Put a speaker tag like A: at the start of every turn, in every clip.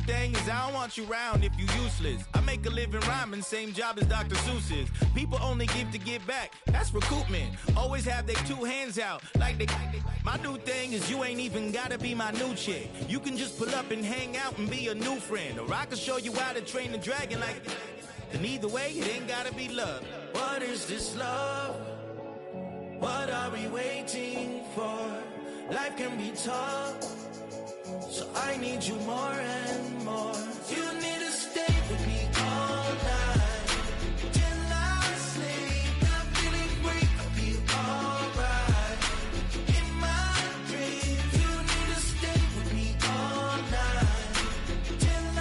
A: thing is I don't want you round if you useless. I make a living rhyming, same job as Dr. Seuss's. People only give to give back, that's recoupment. Always have their two hands out, like they. My new thing is you ain't even gotta be my new chick. You can just pull up and hang out and be a new friend. Or I can show you how to train the dragon like. And either way, it ain't gotta be love. What is this love? What are we waiting for? Life can be tough, so I need you more and more. You need to stay with me all night till I sleep. I'm feeling great, I'll be alright. In my dreams, you need to stay with me all night till I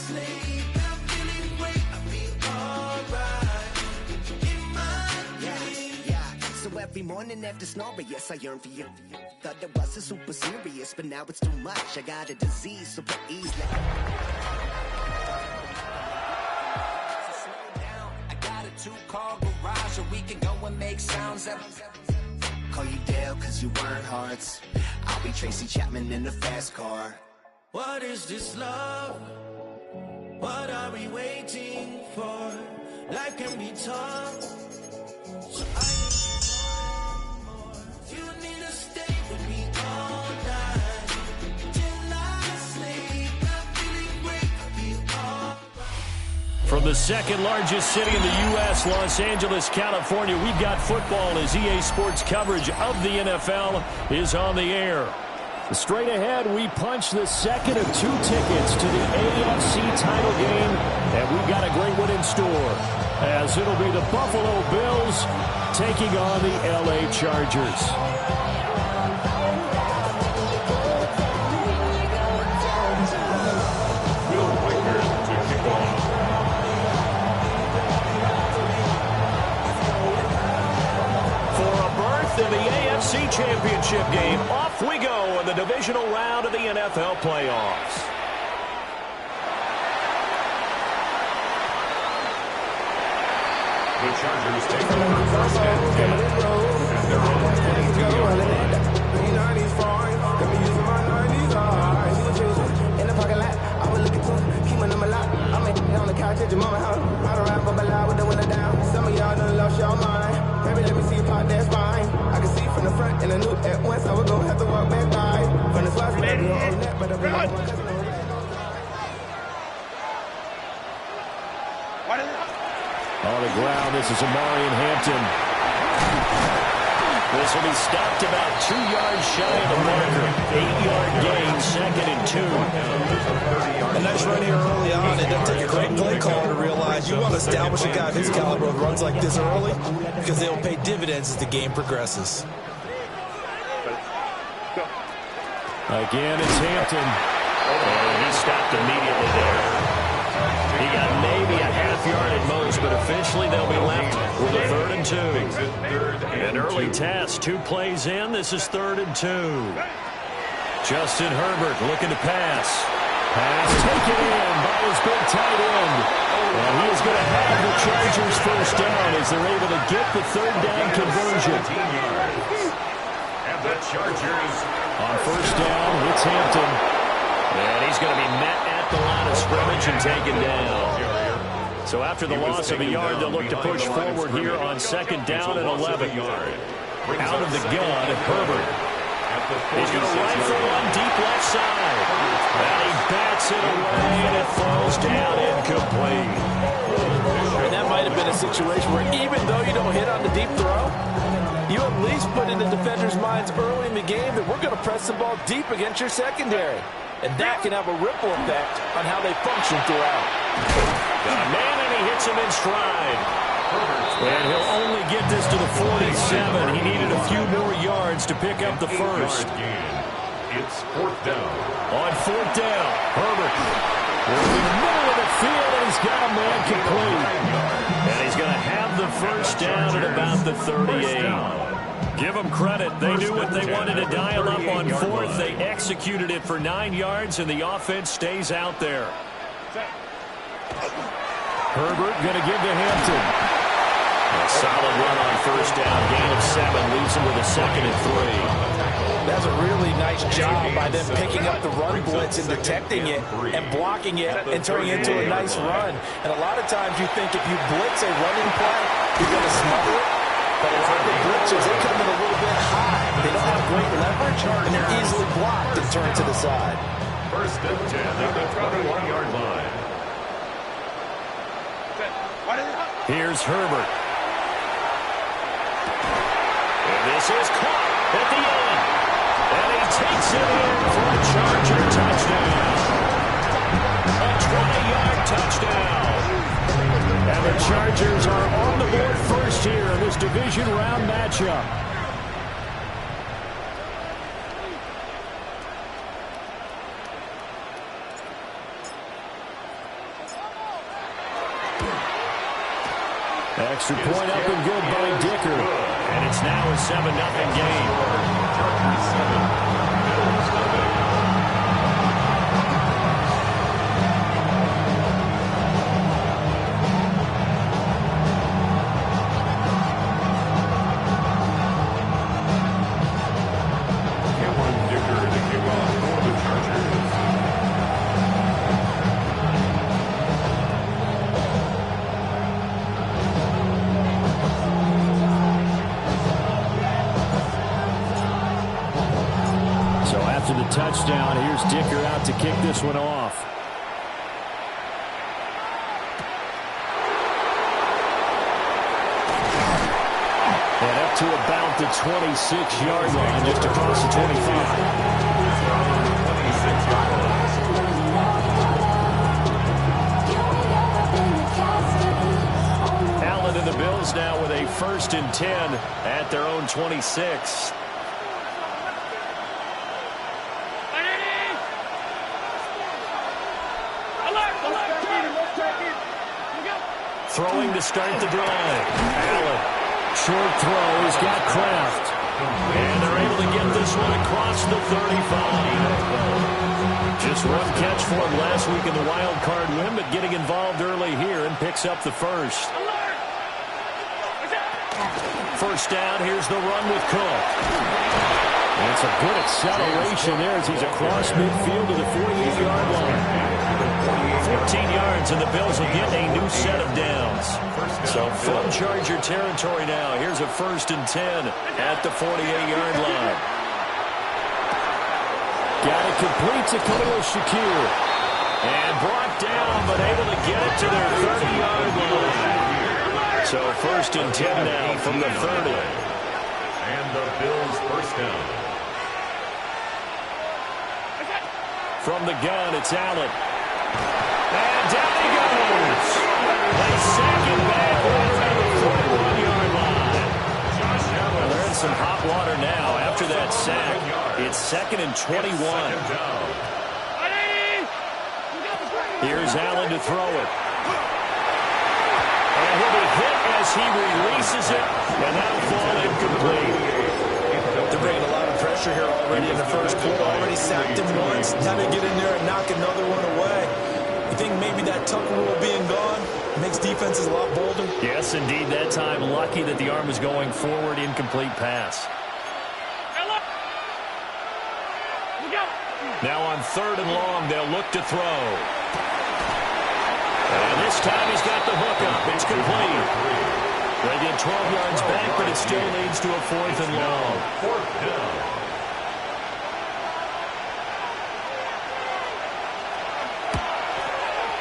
A: sleep. I'm feeling great, I'll be alright. In my dreams.
B: Yeah. So every morning after snoring, yes, I yearn for you. Thought that wasn't super serious, but now it's too much. I got a disease, so please let me. So slow down. I got a 2-car garage, or we can go and make sounds. Call you Dale, cause you weren't hearts. I'll be Tracy Chapman in the fast car.
A: What is this love? What are we waiting for? Life can be tough, so I need you more and more. You need to stay with me all night till I sleep. I'm feeling great, I'll be alright.
C: From the second largest city in the U.S., Los Angeles, California, we've got football as EA Sports coverage of the NFL is on the air. Straight ahead, we punch the second of 2 tickets to the AFC title game, and we've got a great one in store, as it'll be the Buffalo Bills taking on the L.A. Chargers. In the AFC Championship game, off we go in the divisional round of the NFL playoffs.
D: The Chargers take over first and 10 at their own 22-yard line.
E: In the parking lot, I was looking to keep my number locked. I'm on the couch at your mama house. I don't rap, but loud with the window down. Some of y'all done lost your mind. Baby, let me see you pop, that's fine. I can see from the front and I knew at once I was gonna have to walk back by. From the spots, we don't own that, but I'm my cousin.
C: On the ground, this is Amarian Hampton. This will be stopped about 2 yards shy of the marker. 8-yard gain, 2nd and 2.
F: A nice run here early on. It doesn't take a great play caller to realize you want to establish a guy of his caliber with runs like this early because they will pay dividends as the game progresses.
C: Again, it's Hampton. And he stopped immediately there. He got maybe a half yard at most, but officially they'll be left with a 3rd and 2. An early test, 2 plays in. This is 3rd and 2. Justin Herbert looking to pass. Pass taken in by his big tight end. And he is going to have the Chargers first down as they're able to get the 3rd down conversion.
D: And the Chargers
C: on first down, it's Hampton. And he's going to be met at the line of scrimmage and taken down. So after the loss of a yard, they'll look to push forward here on 2nd down and 11. Out of the gun, Herbert. He's going to rifle one deep left side. And he bats it away, and it falls down incomplete.
F: And that might have been a situation where even though you don't hit on the deep throw, you at least put in the defenders' minds early in the game that we're going to press the ball deep against your secondary. And that can have a ripple effect on how they function throughout.
C: Got a man, and he hits him in stride. And he'll only get this to the 47. He needed a few more yards to pick up the first.
D: It's 4th down.
C: On 4th down, Herbert. In the middle of the field, and he's got a man complete. And he's going to have the first down at about the 38. Give them credit. They knew what they wanted to dial up on 4th. They executed it for 9 yards, and the offense stays out there. Herbert going to give to Hampton. A solid run on first down. Gain of 7 leaves him with a 2nd and 3.
F: That's a really nice job by them picking up the run blitz and detecting it and blocking it and turning it into a nice run. And a lot of times you think if you blitz a running play, you're going to smother it. But a lot of the blitzes, they come in a little bit high. They don't have great leverage, and they're easily blocked and turned to the side.
C: First and 10 at the 21-yard line. Here's Herbert. And this is caught at the end. And he takes it in for a Charger touchdown. A 20-yard touchdown. And the Chargers are on the board first here in this division round matchup. Extra point up and good by Dicker. And it's now a 7-0 game. Touchdown. Here's Dicker out to kick this one off. And up to about the 26-yard line, just across the 25. Allen and the Bills now with a 1st and 10 at their own 26. Throwing to start the drive. Allen. Short throw. He's got Kraft. And they're able to get this one across the 35. Just one catch for him last week in the wild card win, but getting involved early here and picks up the first. First down. Here's the run with Cook. And it's a good acceleration there as he's across midfield to the 48-yard line. 14 yards, and the Bills will get a new set of downs. So from Charger territory now. Here's a 1st and 10 at the 48-yard line. Got it complete to Khalil Shakir. And brought down, but able to get it to their 30-yard line. So 1st and 10 now from the 30. And the Bills first down. From the gun, it's Allen. And down he goes. They sack him back right around the 41-yard line. Well, they're in some hot water now after that sack. It's 2nd and 21. Here's Allen to throw it. And he'll be hit as he releases it, and that'll fall incomplete.
F: They're bringing a lot of pressure here already in the first quarter. Already sacked him once. Now they get in there and knock another one away. You think maybe that Tucker rule being gone makes defenses a lot bolder?
C: Yes, indeed. That time, lucky that the arm was going forward. Incomplete pass. Now on 3rd and long, they'll look to throw. And this time he's got the hook up. It's complete. They get 12 yards back, but it still leads to a 4th and long. 4th down.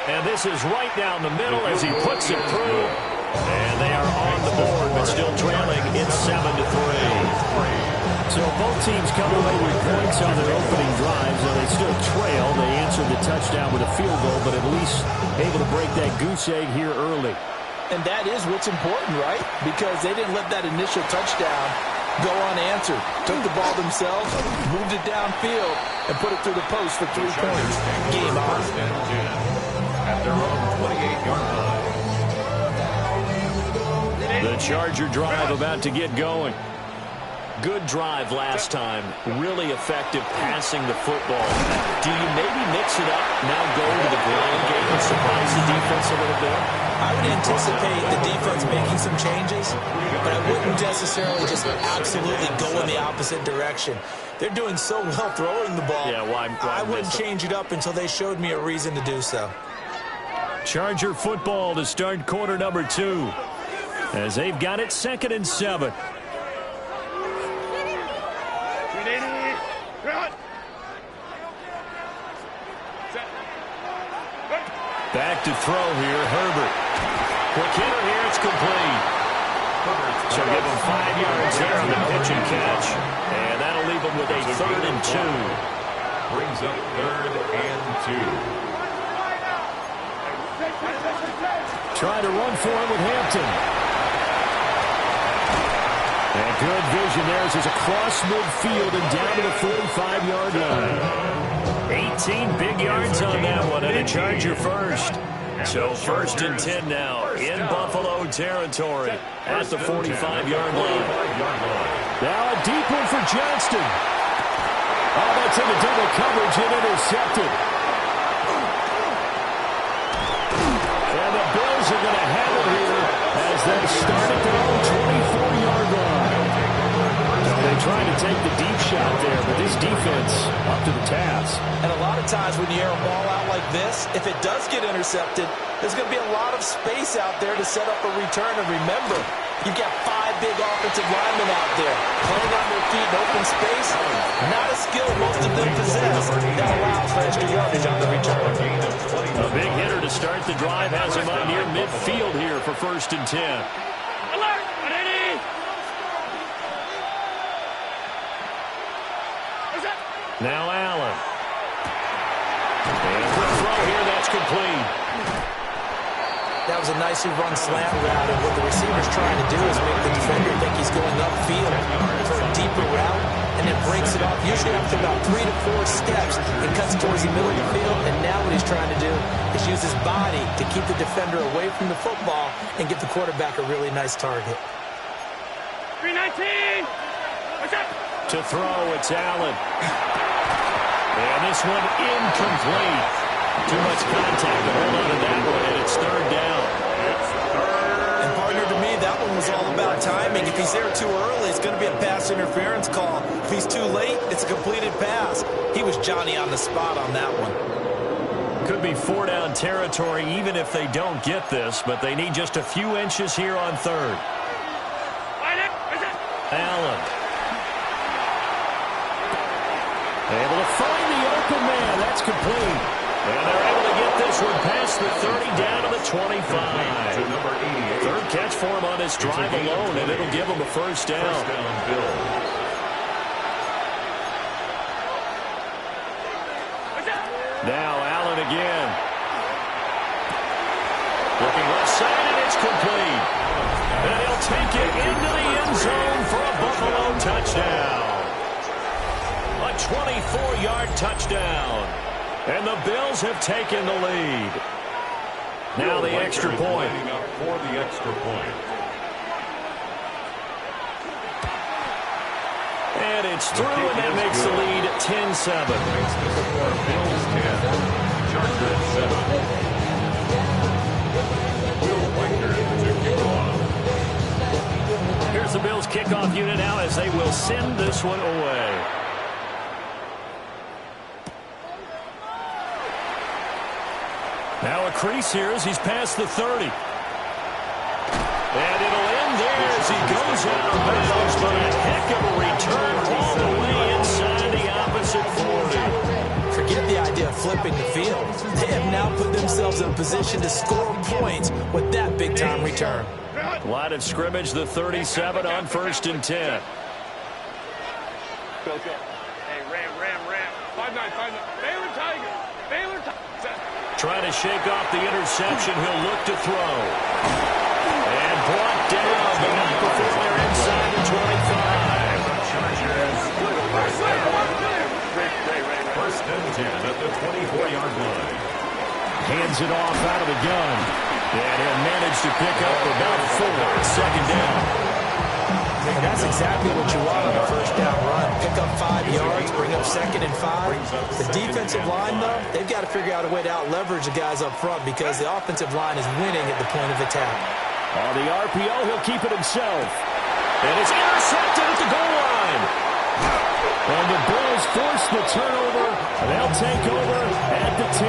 C: And this is right down the middle as he puts it through. And they are on the board, but still trailing. It's 7-3. So both teams come away with points on their opening drives, and they still trail. They answered the touchdown with a field goal, but at least able to break that goose egg here early.
F: And that is what's important, right? Because they didn't let that initial touchdown go unanswered. Took the ball themselves, moved it downfield, and put it through the post for 3 points. Game on.
C: At their own 28-yard line. The Charger drive about to get going. Good drive last time. Really effective passing the football. Do you maybe mix it up, now go to the ground game and surprise the defense a little bit?
F: I would anticipate the defense making some changes, but I wouldn't necessarily just absolutely go in the opposite direction.
G: They're doing so well throwing the ball.
F: Yeah, why
G: I wouldn't change it up until they showed me a reason to do so.
C: Charger football to start quarter number 2. As they've got it 2nd and 7. Back to throw here, Herbert. Quick hitter here, it's complete. So give him 5 yards there on the pitch and catch. And that'll leave him with a 3rd and 2.
H: Brings up 3rd and 2.
C: Trying to run for him with Hampton. And good vision there as he's across midfield and down to the 45-yard line. 18 big yards on that one, and a Charger first. So 1st and 10 now in Buffalo territory at the 45-yard line. Now a deep one for Johnston. Oh, that's into double coverage and intercepted. And the Bills are going to have it here as they start at their own 24-yard line. They tried to take the deep shot there, but this defense up to the task.
G: And a lot of times when you air a ball out like this, if it does get intercepted, there's going to be a lot of space out there to set up a return. And remember, you've got 5 big offensive linemen out there playing on their feet in open space. Not a skill most of them possess that allows for extra yardage on the return.
C: A big hitter to start the drive has him on near midfield here for 1st and 10. Now Allen. And the throw here, that's complete.
G: That was a nicely run slant route, and what the receiver's trying to do is make the defender think he's going upfield for a deeper route, and then breaks it off, usually after about 3 to 4 steps, and cuts towards the middle of the field, and now what he's trying to do is use his body to keep the defender away from the football and get the quarterback a really nice target.
D: 319! What's up?
C: To throw, it's Allen. And this one incomplete. Too much contact to hold on to that one, and it's 3rd down.
G: And partner, to me, that one was all about timing. If he's there too early, it's going to be a pass interference call. If he's too late, it's a completed pass. He was Johnny on the spot on that one.
C: Could be 4-down territory even if they don't get this, but they need just a few inches here on 3rd. Allen. Able to find the open man. That's complete. And they're able to get this one past the 30 down to the 25. 3rd catch for him on this drive alone, and it'll give him a 1st down. Now Allen again. Looking left side, and it's complete. And he'll take it into the end zone for a Buffalo touchdown. A 24-yard touchdown. And the Bills have taken the lead. Now the extra point.
H: For the extra point.
C: And it's through, and that makes the lead 10-7.
H: Bills 10, Chargers 7. Will Whiter to kick off.
C: Here's the Bills kickoff unit now as they will send this one away. Now a crease here as he's past the 30. And it'll end there as he goes out of bounds, but a heck of a return all the way inside the opposite 40.
G: Forget the idea of flipping the field. They have now put themselves in a position to score points with that big-time return.
C: Line of scrimmage, the 37 on 1st and 10.
D: Go. Hey, Ram. 5-9. Baylor Tiger.
C: Trying to shake off the interception. He'll look to throw. And brought down, but not before they're inside the 25.
H: 1st and 10 at the 24-yard line.
C: Hands it off out of the gun. And he'll manage to pick up about 4. 2nd down.
G: And that's exactly what you want on a 1st down run. Pick up 5 yards, bring up 2nd and 5. The defensive line, though, they've got to figure out a way to out-leverage the guys up front because the offensive line is winning at the point of attack.
C: On the RPO, he'll keep it himself. And it's intercepted at the goal line. And the take over at the 10.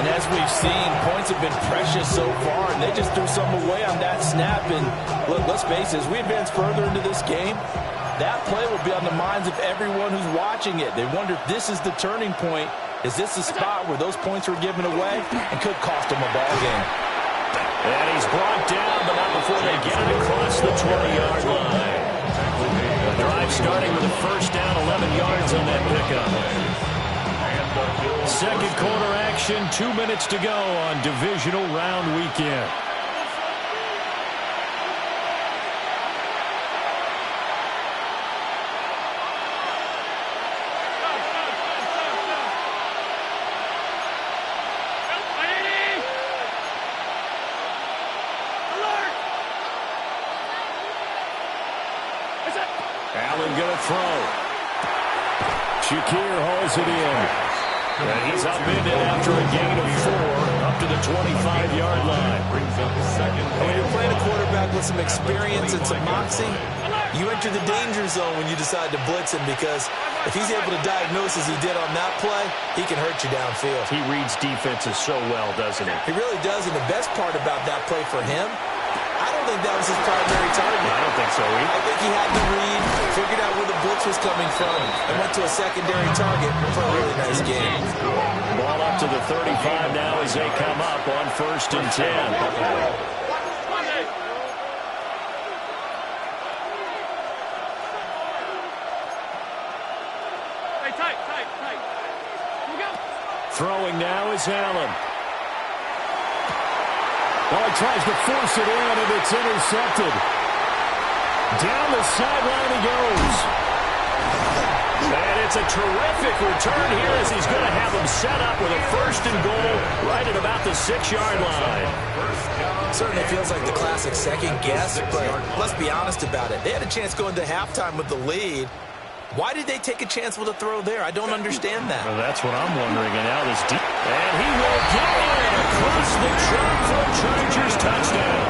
F: And as we've seen, points have been precious so far, and they just threw some away on that snap. And look, let's face it, as we advance further into this game, that play will be on the minds of everyone who's watching it. They wonder if this is the turning point. Is this the spot where those points were given away and could cost them a ball game?
C: And he's brought down, but not before they get it across the 20-yard line. The drive starting with a first down, 11 yards on that pickup. Second quarter action, 2 minutes to go on divisional round weekend. Allen going to throw. Shakir hauls it in. And he's up in it after a gain of 4, up to the 25-yard line.
H: Brings up second.
G: And when you're playing a quarterback with some experience and some moxie, you enter the danger zone when you decide to blitz him, because if he's able to diagnose as he did on that play, he can hurt you downfield.
C: He reads defenses so well, doesn't he?
G: He really does, and the best part about that play for him, I don't think that was his primary target.
C: I don't think so either.
G: I think he had the read, figured out where the blitz was coming from, and went to a secondary target for a really nice game.
C: Ball up to the 35 now as they come up on 1st and 10. Throwing now is Allen. Well, he tries to force it in, and it's intercepted. Down the sideline he goes. And it's a terrific return here as he's going to have him set up with a 1st and goal right at about the 6-yard line.
G: Certainly feels like the classic second guess, but let's be honest about it. They had a chance going to halftime with the lead. Why did they take a chance with a throw there? I don't understand that.
C: Well, that's what I'm wondering. And now this deep. And he will get in across the track for a Chargers touchdown.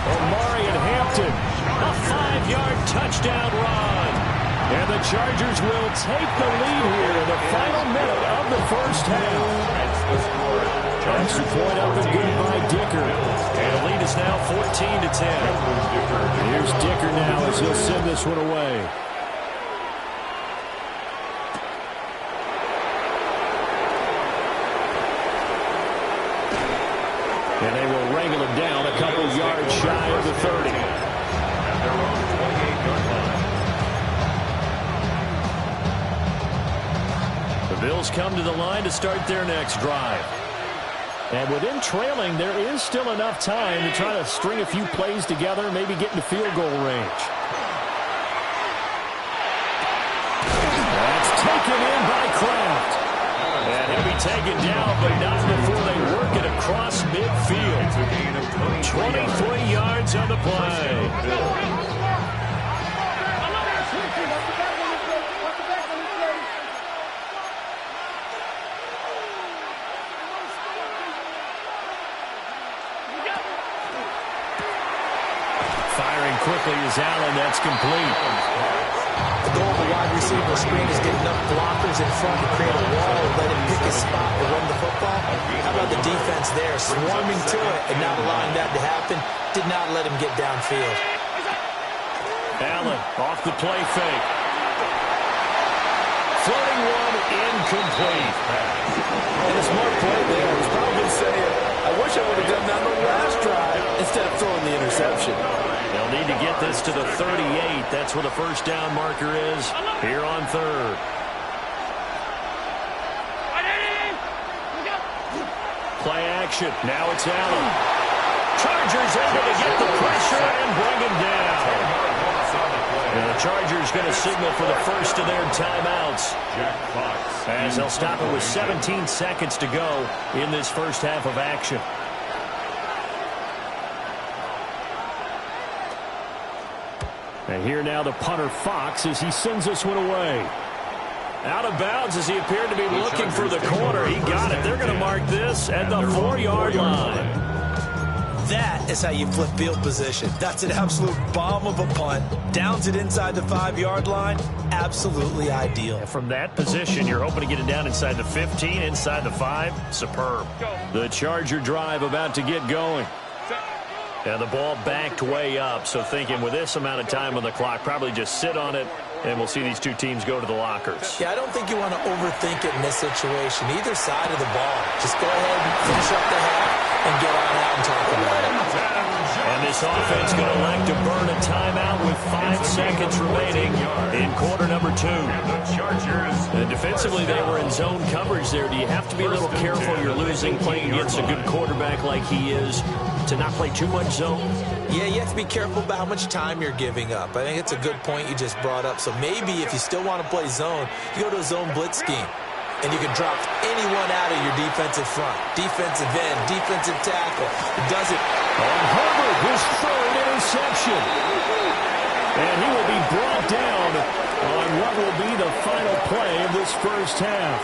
C: Omarion Hampton, a 5-yard touchdown run. And the Chargers will take the lead here in the final minute of the first half. Extra point up and good by Dicker. And the lead is now 14-10. Here's Dicker now as he'll send this one away. And they will wrangle him down a couple yards shy of the 30.
H: At their own 28-yard line.
C: The Bills come to the line to start their next drive. And within trailing, there is still enough time to try to string a few plays together, maybe get into field goal range. That's taken in by Kraft. And he'll be taken down, but not before they work it across midfield.
H: It's a gain of
C: 23 yards on the play. Firing quickly is Allen. That's complete.
G: The goal of the wide receiver screen is get enough blockers in front to create a wall and let him pick his spot to run the football. How about the defense there, swarming to it and not allowing that to happen? Did not let him get downfield.
C: Allen off the play fake. Floating one, incomplete.
F: And a smart play there. He's probably saying, I wish I would have done that on the last drive instead of throwing the interception.
C: They'll need to get this to the 38. That's where the first down marker is here on 3rd. Play action. Now it's Allen. Chargers able to get the pressure and bring him down. And the Chargers going to signal for the first of their timeouts. As they'll stop it with 17 seconds to go in this first half of action. And here now the punter Fox as he sends this one away. Out of bounds as he appeared to be looking for the corner. He got it. They're going to mark this at the 4-yard line.
G: That is how you flip field position. That's an absolute bomb of a punt. Downs it inside the 5-yard line. Absolutely ideal.
C: And from that position, you're hoping to get it down inside the 15, inside the 5. Superb. The Charger drive about to get going. And the ball backed way up, so thinking with this amount of time on the clock, probably just sit on it, and we'll see these two teams go to the lockers.
G: Yeah, I don't think you want to overthink it in this situation. Either side of the ball. Just go ahead and finish up the half and get on out and talk about it.
C: And this offense going to elect to burn a timeout with 5 seconds remaining in quarter number 2. And defensively, they were in zone coverage there. Do you have to be a little careful? You're losing, playing against a good quarterback like he is, to not play too much zone?
G: Yeah, you have to be careful about how much time you're giving up. I think it's a good point you just brought up. So maybe if you still want to play zone, you go to a zone blitz scheme. And you can drop anyone out of your defensive front. Defensive end, defensive tackle. It does it.
C: On Herbert, his 3rd interception. And he will be brought down on what will be the final play of this first half.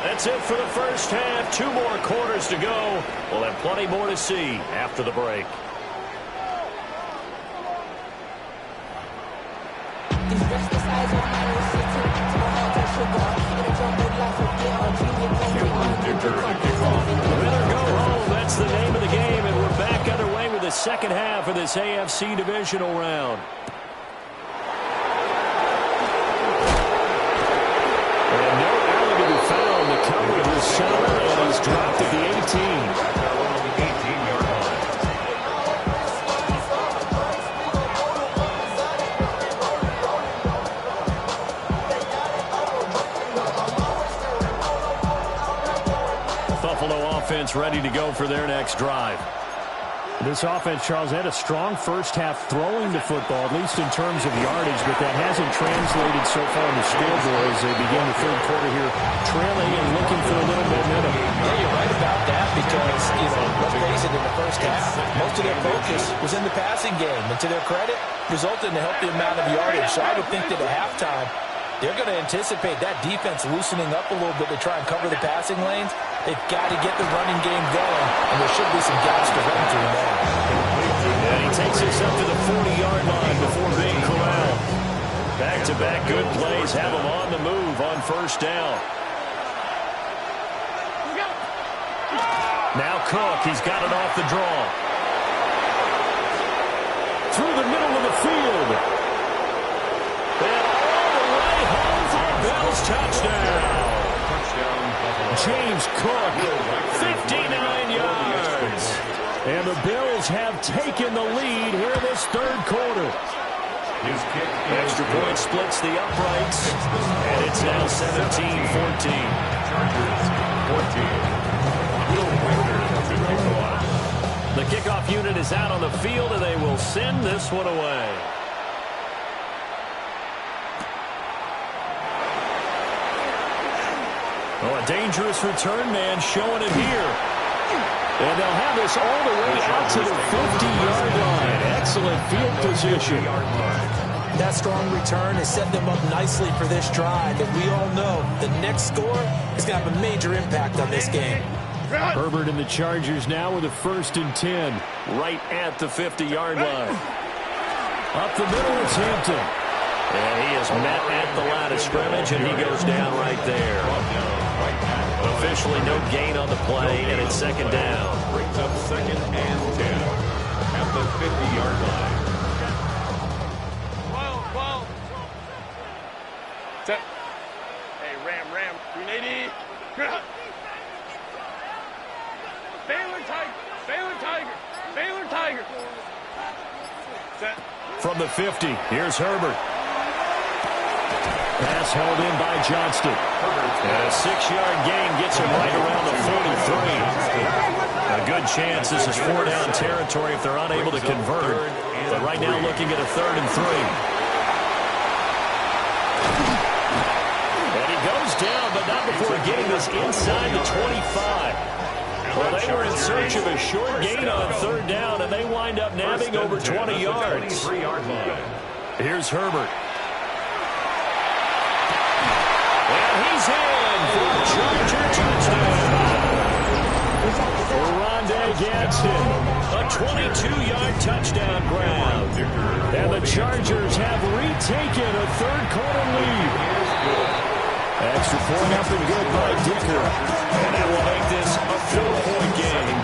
C: That's it for the first half. 2 more quarters to go. We'll have plenty more to see after the break. Winner go home. That's the name of the game, and we're back underway with the second half of this AFC divisional round. And no alley to be found. The coverage is solid, and he's dropped at the 18. Offense ready to go for their next drive. This offense, Charles, had a strong first half throwing the football, at least in terms of yardage, but that hasn't translated so far on the scoreboard as they begin the third quarter here, trailing and looking for a little momentum.
G: Yeah, you're right about that because, let's face it, in the first half, most of their focus was in the passing game, and to their credit, resulted in a healthy amount of yardage. So I would think that at halftime, they're going to anticipate that defense loosening up a little bit to try and cover the passing lanes. They've got to get the running game going, and there should be some gaps to run through now.
C: And he takes us up to the 40-yard line before being corralled. Back-to-back good plays have him on the move on first down. Now Cook, he's got it off the draw. Through the middle of the field. And all the way home for a Bills touchdown. James Cook, 59 yards. And the Bills have taken the lead here in this third quarter. Extra point splits the uprights, and it's now 17-14. The kickoff unit is out on the field, and they will send this one away. Oh, a dangerous return man showing it here. And they'll have this all the way out to the 50-yard line. Excellent field position.
G: That strong return has set them up nicely for this drive. And we all know the next score is going to have a major impact on this game.
C: Herbert and the Chargers now with a 1st and 10. Right at the 50-yard line. Up the middle, it's Hampton. And he is met at the line of scrimmage, and he goes down right there. Officially no gain on the play, and it's 2nd down.
H: Brings up 2nd and 10 at the 50-yard line.
D: Well. Set. Hey, Ram. 380. Baylor Tiger. Set.
C: From the 50, here's Herbert. Pass held in by Johnston. And a 6-yard gain gets him right around the 43. A good chance this is 4-down territory if they're unable to convert. But right now looking at a 3rd and 3. And he goes down, but not before getting this inside the 25. Well, they were in search of a short gain on 3rd down, and they wind up nabbing over 20 yards. Here's Herbert. And he's in for a Charger touchdown. Gadsden. A 22-yard touchdown grab. And the Chargers have retaken a third-quarter lead. Extra point up and good by Dicker. And that will make this a 4-point game.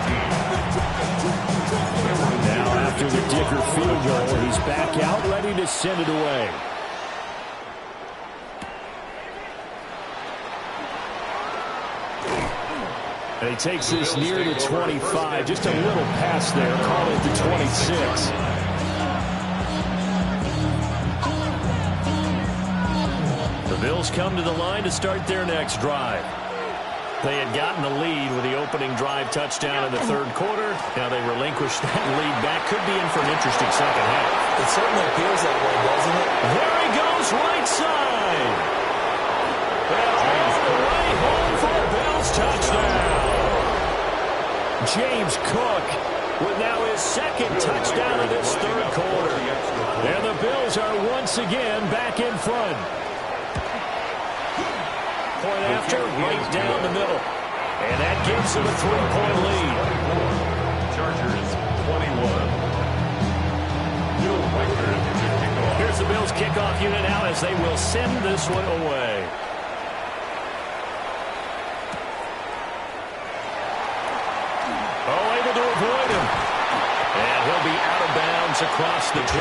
C: Now after the Dicker field goal, he's back out ready to send it away. And he takes this near the 25. Just a little pass there. Call it the 26. The Bills come to the line to start their next drive. They had gotten the lead with the opening drive touchdown in the third quarter. Now they relinquish that lead back. Could be in for an interesting second half.
G: It certainly appears that way, doesn't it?
C: There he goes, right side. All the way home for a Bills touchdown. James Cook with now his second touchdown of this third quarter. And the Bills are once again back in front. Point after, right down the middle. And that gives them a 3-point lead.
H: Chargers 21. Bill Riker to kick off.
C: Here's the Bills kickoff unit now as they will send this one away. Oh, able to avoid him. And he'll be out of bounds across the 25.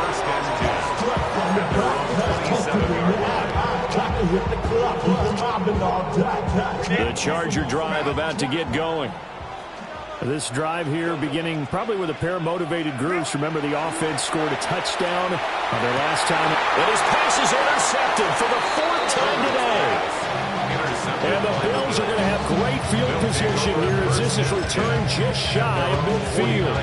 H: First and 10.
C: The Charger drive about to get going. This drive here beginning probably with a pair of motivated groups. Remember, the offense scored a touchdown on their last time. And his pass is intercepted for the 4th time today. And the Bills are going to have great field position here as this is returned just shy of midfield.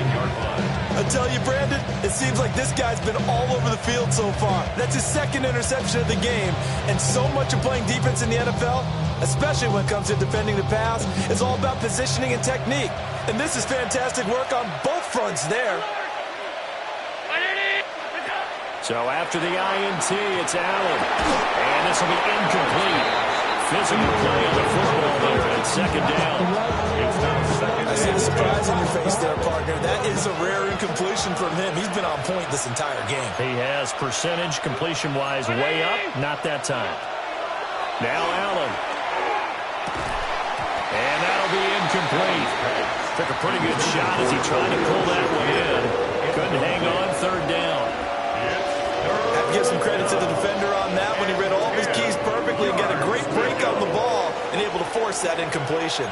F: I tell you, Brandon, it seems like this guy's been all over the field so far. That's his second interception of the game. And so much of playing defense in the NFL, especially when it comes to defending the pass, is all about positioning and technique. And this is fantastic work on both fronts there.
C: So after the INT, it's Allen. And this will be incomplete. Physical play on the football there at second down.
F: I see the surprise in your face there, partner. That is a rare incompletion from him. He's been on point this entire game.
C: He has percentage completion-wise way up. Not that time. Now Allen. And that'll be incomplete. Took a pretty good shot as he tried to pull that one in. Couldn't hang on, third down.
F: I have to give some credit to the defender on that when he read all of his keys perfectly and got a great break on the ball and able to force that incompletion.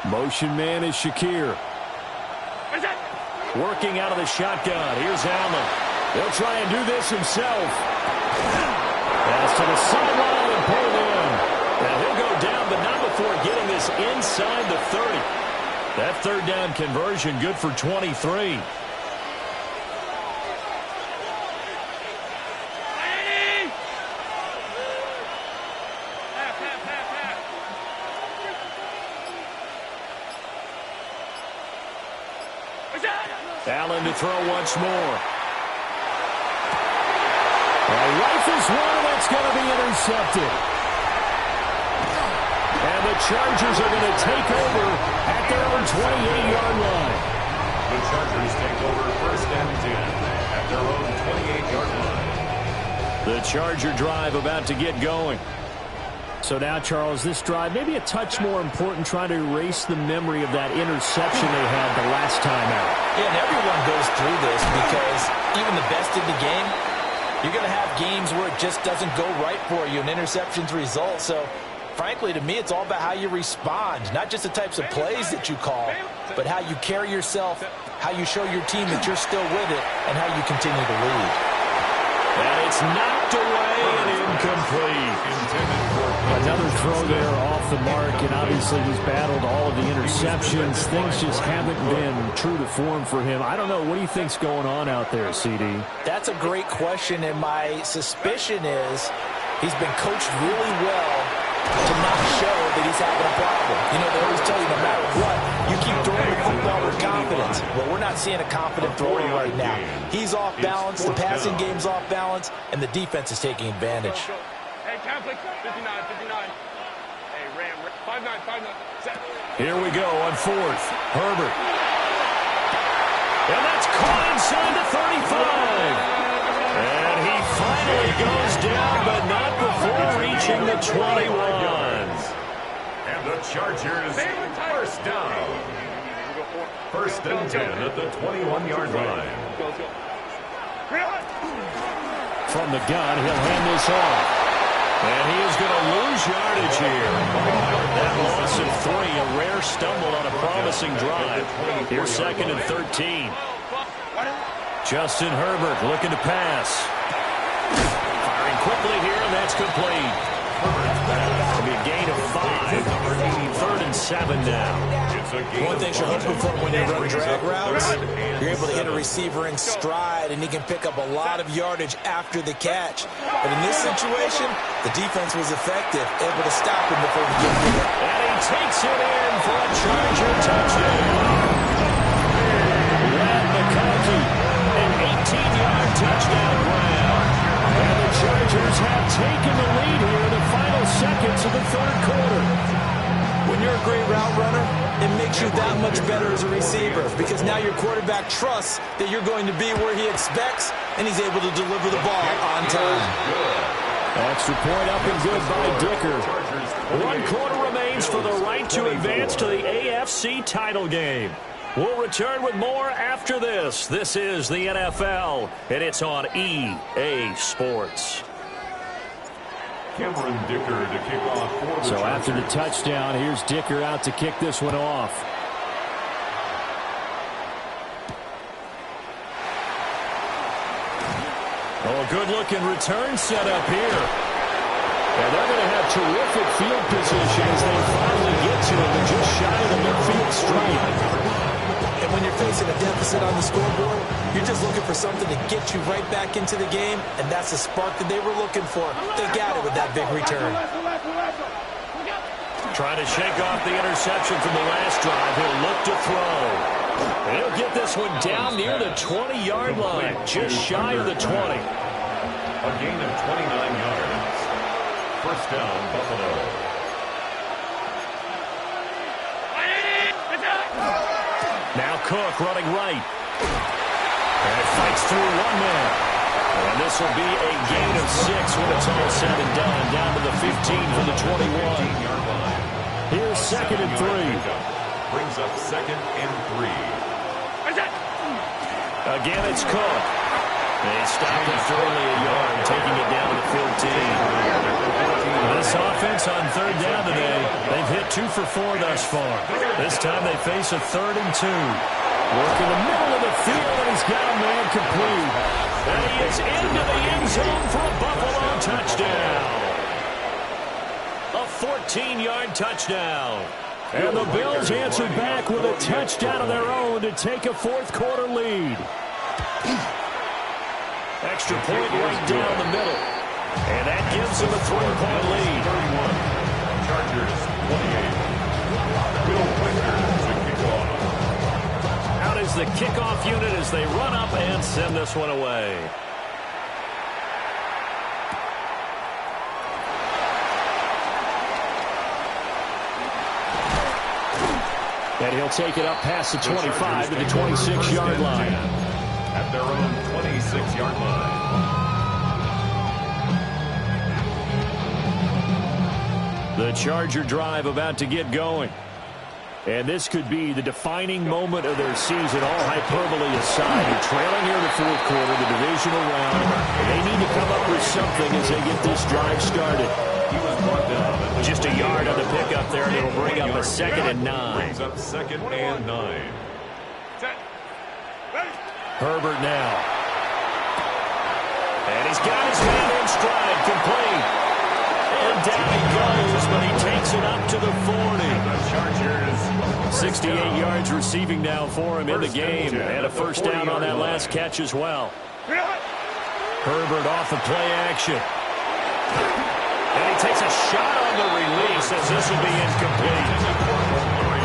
C: Motion man is Shakir. Working out of the shotgun. Here's Allen. He'll try and do this himself. Pass to the sideline and pulled in. Now he'll go down, but not before getting this inside the 30. That third down conversion good for 23. Allen to throw once more. Rifles one, and that's going to be intercepted. And the Chargers are going to take over at their own 28-yard line.
H: The Chargers take over first and 10 at their own 28-yard line.
C: The Charger drive about to get going. So now, Charles, this drive maybe a touch more important, trying to erase the memory of that interception they had the last time out.
G: Yeah, and everyone goes through this because even the best in the game, you're going to have games where it just doesn't go right for you, and interceptions result. So, frankly, to me, it's all about how you respond, not just the types of plays that you call, but how you carry yourself, how you show your team that you're still with it, and how you continue to lead.
C: And it's knocked away and incomplete. Another throw there off the mark, and obviously he's battled all of the interceptions. Things just haven't been true to form for him. I don't know. What do you think's going on out there, CD?
G: That's a great question, and my suspicion is he's been coached really well to not show that he's having a problem. You know, they always tell you no matter what, you keep throwing the football with confidence. Well, we're not seeing a confident thrower right now. He's off balance, the passing game's off balance, and the defense is taking advantage.
D: Hey, Catholic, 59, 59. Hey, Ram, 59, 59.
C: Here we go on fourth. Herbert. And that's caught inside the 35. And he finally goes down, but not before reaching the 21.
H: And the Chargers, first down. First and 10 at the 21-yard line.
C: From the gun, he'll hand this off. And he is going to lose yardage here. That loss of 3, a rare stumble on a promising drive. Here's second and 13. Justin Herbert looking to pass. Firing quickly here, and that's complete. It'll be a gain of 5. Third and 7 now.
G: One thing you're hoping for when you run drag routes, you're able to hit a receiver in stride, and he can pick up a lot of yardage after the catch. But in this situation, the defense was effective, able to stop him before he gets to it.
C: And he takes it in for a Charger touchdown. Rat McConkey, an 18-yard touchdown grab. And the Chargers have taken the lead here in the final seconds of the third quarter.
G: When you're a great route runner, it makes you that much better as a receiver because now your quarterback trusts that you're going to be where he expects, and he's able to deliver the ball on time.
C: Extra point up and good by Dicker. 1 quarter remains for the right to advance to the AFC title game. We'll return with more after this. This is the NFL, and it's on EA Sports.
H: Cameron Dicker to kick off for the
C: So
H: Chargers.
C: after the touchdown, here's Dicker out to kick this one off. Oh, a good-looking return set up here. And they're going to have terrific field position as they finally get to him. They're just shy of the midfield stripe.
G: And when you're facing a deficit on the scoreboard, you're just looking for something to get you right back into the game, and that's the spark that they were looking for. They got it with that big return.
C: Trying to shake off the interception from the last drive. He'll look to throw. And he'll get this one down near the 20-yard line, just shy of the 20.
H: A gain of 29 yards. First down, Buffalo.
C: Now Cook running right. And fights through one man. And this will be a gain of 6 when it's all said and done. Down to the 15 from the 21. Here's second and 3.
H: Brings up second and 3.
C: Again, it's Cook. They stop it for only a yard, taking it down to the 15. This offense on third down today, they've hit 2 for 4 thus far. This time they face a 3rd and 2. Work in the middle of the field, and he's got a man complete. And he is into the end zone for a Buffalo touchdown. A 14-yard touchdown. And the Bills answer back with a touchdown of their own to take a fourth quarter lead. Extra point right down the middle. And that gives them a 3-point lead.
H: 31. Chargers 28. Bill Winters to kick off.
C: Out is the kickoff unit as they run up and send this one away. And he'll take it up past the 25 to the 26-yard line.
H: At their own 26-yard line.
C: The Charger drive about to get going. And this could be the defining moment of their season, all hyperbole aside. They're trailing here in the fourth quarter, the divisional round. They need to come up with something as they get this drive started. Just a yard on the pickup there, and it'll bring up a 2nd and 9.
H: Brings up 2nd and 9.
C: Herbert now. And he's got his man in stride, complete. And down he goes, but he takes it up to the 40.
H: The Chargers
C: 68 yards receiving now for him in the game. And a first down on that last catch as well. Herbert off the play action. And he takes a shot on the release as this will be incomplete.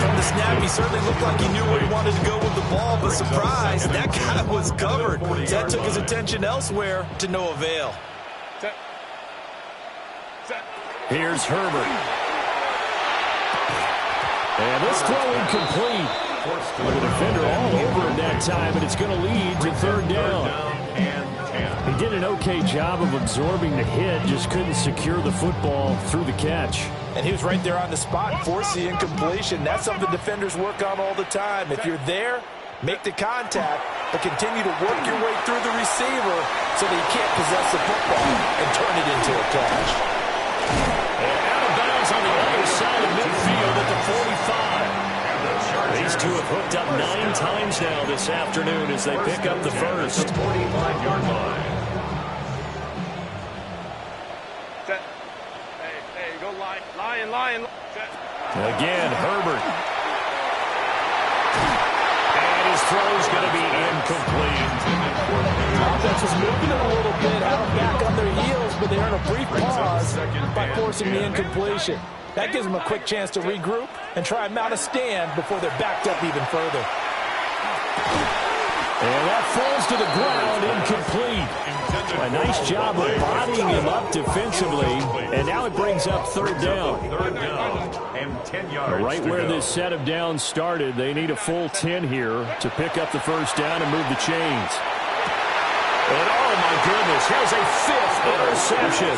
F: From the snap, he certainly looked like he knew where he wanted to go with the ball, but surprise, that guy was covered. That took his attention elsewhere to no avail.
C: Here's Herbert. And this throw incomplete. The defender all over him that time, and it's going to lead to third down. He did an okay job of absorbing the hit, just couldn't secure the football through the catch.
F: And he was right there on the spot, forced the incompletion. That's something defenders work on all the time. If you're there, make the contact, but continue to work your way through the receiver so that you can't possess the football and turn it into a catch.
C: And out of bounds on the other side of midfield at the 45. These two have hooked up 9 times now this afternoon as they pick up the first.
H: 45-yard line.
D: Hey, go lion.
C: Again, Herbert. And his throw's going to be incomplete.
F: Offense was moving it a little bit out back on their heels, but they earned a brief pause by forcing the incompletion. That gives them a quick chance to regroup and try and mount a stand before they're backed up even further.
C: And that falls to the ground, incomplete. A nice job of bodying him up defensively, and now it brings up third down.
H: Third down and 10 yards.
C: Right where this set of downs started, they need a full 10 here to pick up the first down and move the chains. And oh my goodness, here's a 5th interception.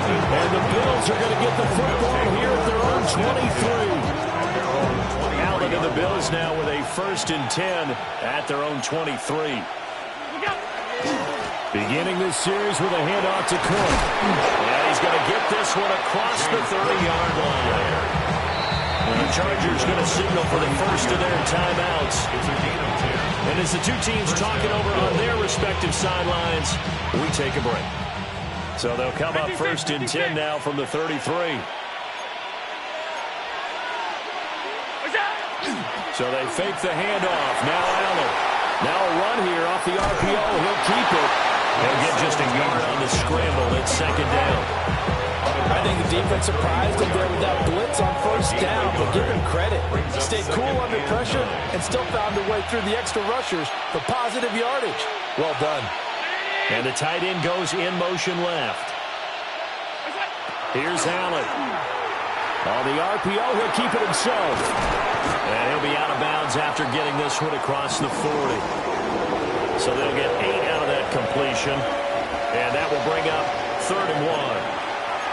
C: And the Bills are going to get the football here at their own 23. Allen and the Bills now with a 1st and 10 at their own 23. Beginning this series with a handoff to Cook. And he's going to get this one across the 30-yard line. And the Chargers going to signal for the first of their timeouts. And as the two teams talking over on their respective sidelines, we take a break. So they'll come up 1st and 10 now from the 33. So they fake the handoff. Now Allen. Now a run here off the RPO. He'll keep it. He'll get just a yard on the scramble. It's 2nd down.
F: I think the defense surprised him there with that blitz on 1st down, but give him credit. Stayed cool under pressure and still found a way through the extra rushers for positive yardage. Well done.
C: And the tight end goes in motion left. Here's Allen. On the RPO, he'll keep it himself. And he'll be out of bounds after getting this one across the 40. So they'll get 8 out of that completion. And that will bring up 3rd and 1.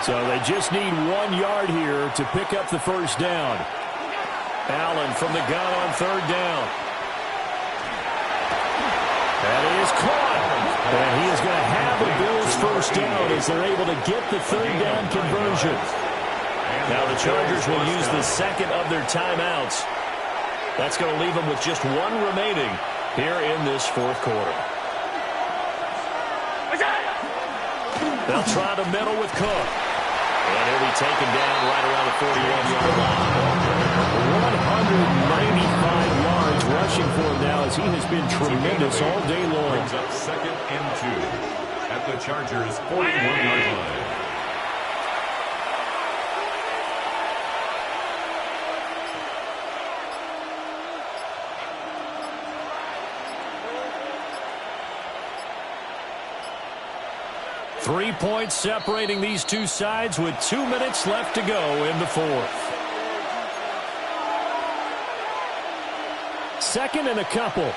C: So they just need 1 yard here to pick up the first down. Allen from the gun on 3rd down. That is caught. And he is going to have the Bills' first down as they're able to get the 3rd down conversion. Now the Chargers will use the 2nd of their timeouts. That's going to leave them with just 1 remaining here in this 4th quarter. They'll try to middle with Cook. And he'll be taken down right around the 41-yard line. 195 yards rushing for him now as he has been tremendous all day long.
H: Brings up 2nd and 2 at the Chargers' 41-yard line.
C: Three points separating these two sides with 2 minutes left to go in the 4th. 2nd and a couple.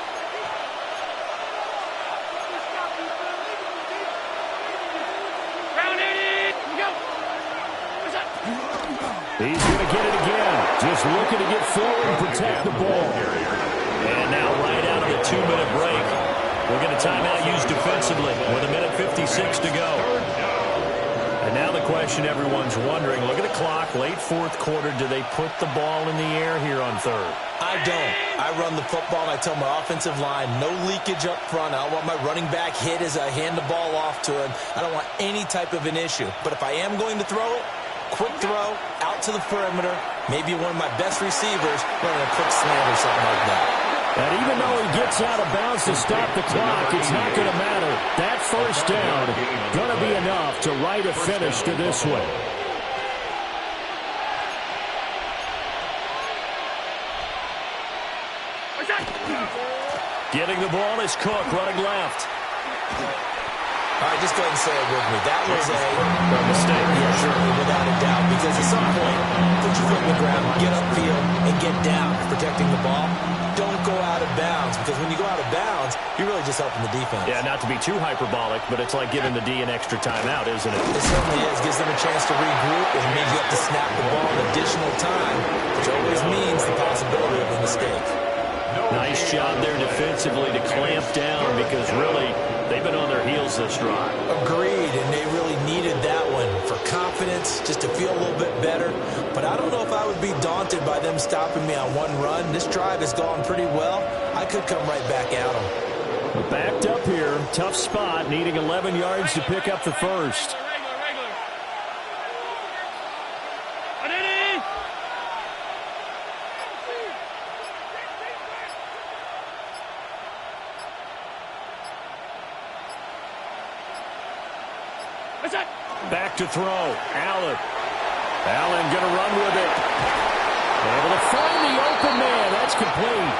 C: He's going to get it again. Just looking to get forward and protect the ball. And now right out of the 2-minute break. We'll get a timeout used defensively with 1:56 to go. And now the question everyone's wondering, look at the clock, late 4th quarter, do they put the ball in the air here on 3rd?
F: I don't. I run the football, and I tell my offensive line, no leakage up front. I don't want my running back hit as I hand the ball off to him. I don't want any type of an issue. But if I am going to throw it, quick throw, out to the perimeter, maybe one of my best receivers running a quick slant or something like that.
C: And even though he gets out of bounds to stop the clock, it's not going to matter. That first down going to be enough to write a finish to this one. Getting the ball is Cook running left.
G: All right, just go ahead and say it with me. That was a
C: mistake.
G: Yeah, certainly, without a doubt. Because at some point, put your foot on the ground, get upfield, and get down, protecting the ball. Don't go out of bounds, because when you go out of bounds, you're really just helping the defense.
C: Yeah, not to be too hyperbolic, but it's like giving the D an extra timeout, isn't it?
G: It certainly is. Gives them a chance to regroup. It means you have to snap the ball an additional time, which always means the possibility of a mistake.
C: Nice job there defensively to clamp down, because really, they've been on their heels this drive.
G: Agreed, and they really needed that one for confidence, just to feel a little bit better. But I don't know if I would be daunted by them stopping me on one run. This drive has gone pretty well. I could come right back at them.
C: Backed up here, tough spot, needing 11 yards to pick up the first. Back to throw. Allen going to run with it. Able to find the open man. That's complete.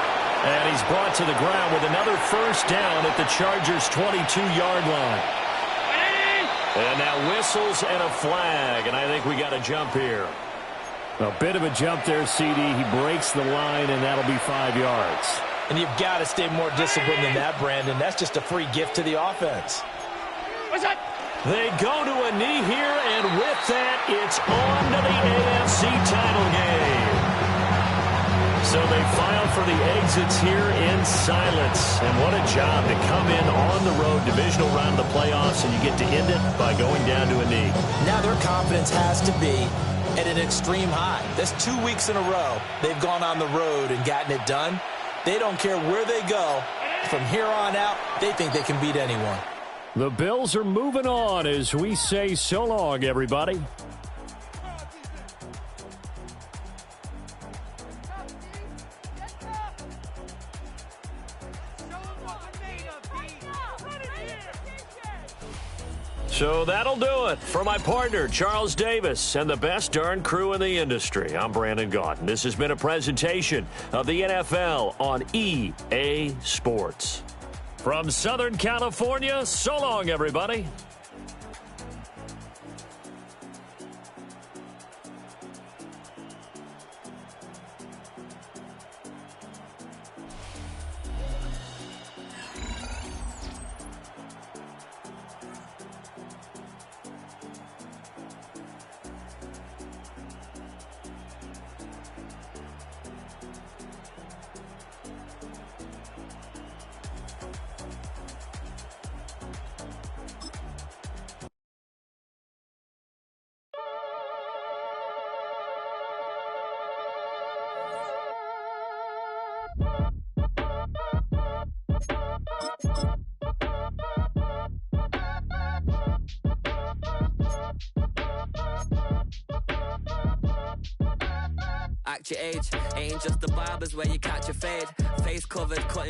C: And he's brought to the ground with another first down at the Chargers' 22-yard line. And now whistles and a flag. And I think we got a jump here. A bit of a jump there, CD. He breaks the line, and that'll be 5 yards.
G: And you've got to stay more disciplined than that, Brandon. That's just a free gift to the offense.
C: What's that? They go to a knee here, and with that, it's on to the AFC title game. So they file for the exits here in silence. And what a job to come in on the road, divisional round of the playoffs, and you get to end it by going down to a knee.
G: Now their confidence has to be at an extreme high. That's 2 weeks in a row they've gone on the road and gotten it done. They don't care where they go. From here on out, they think they can beat anyone.
C: The Bills are moving on as we say so long, everybody. So that'll do it. For my partner, Charles Davis, and the best darn crew in the industry, I'm Brandon Gaudin. This has been a presentation of the NFL on EA Sports. From Southern California, so long, everybody.
I: Act your age, ain't just the barbers where you catch your fade. Face covered, cutting.